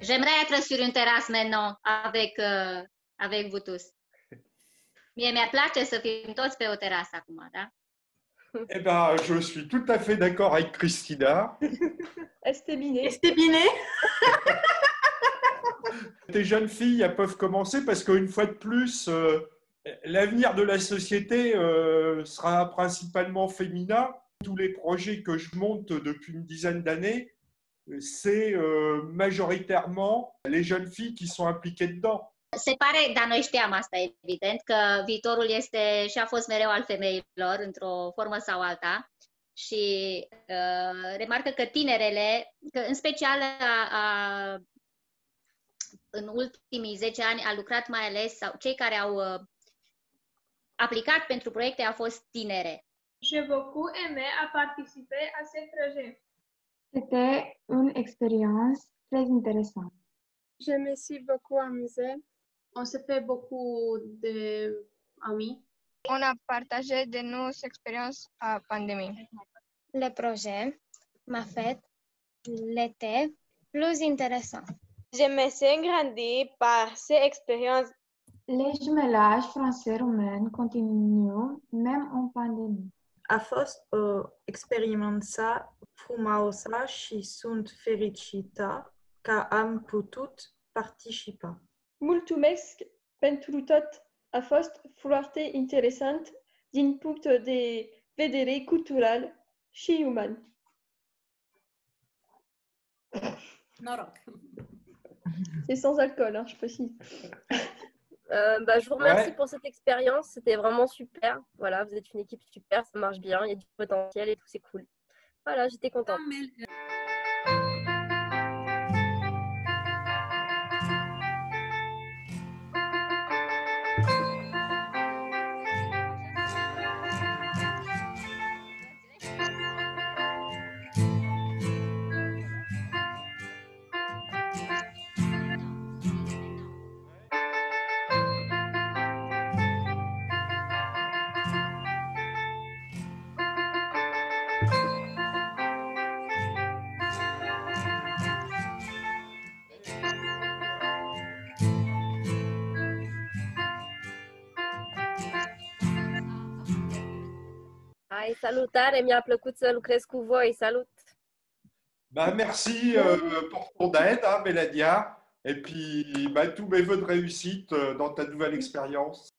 J'aimerais être sur une terrasse maintenant avec vous tous. Mie mi-ar place să fim toți pe o terasă acum, da? Eh ben, je suis tout à fait d'accord avec Christina. Estebiné. Estebiné. Les jeunes filles, elles peuvent commencer parce qu'une fois de plus, l'avenir de la société sera principalement féminin. Tous les projets que je monte depuis une dizaine d'années, c'est majoritairement les jeunes filles qui sont impliquées dedans. Se pare, dar noi știam asta, evident, că viitorul este și a fost mereu al femeilor, într-o formă sau alta. Și remarcă că tinerele, că în special în ultimii 10 ani a lucrat mai ales, sau cei care au aplicat pentru proiecte au fost tinere. J'ai beaucoup aimé à participer à ces projets. C'était une expérience très intéressante. Je me suis beaucoup amusée. On se fait beaucoup d'amis. On a partagé de nos expériences à pandémie. Le projet m'a fait l'été plus intéressant. Je me suis grandi par ces expériences. Les jumelages français-roumains continuent même en pandémie. A fost o experiență frumoasă și sunt fericită că am putut participa. Mulțumesc pentru tot. A fost foarte interesant din punct de vedere cultural și uman. Noroc. C'est sans alcool, hein, je précise. Je vous remercie pour cette expérience, c'était vraiment super. Voilà, vous êtes une équipe super, ça marche bien, il y a du potentiel et tout, c'est cool. Voilà, j'étais contente. Hai, salutare, mi-a plăcut să lucrez cu voi, salut! Merci pour ton aide, hein, Mélania. Et puis, tous mes voeux de réussite dans ta nouvelle expérience.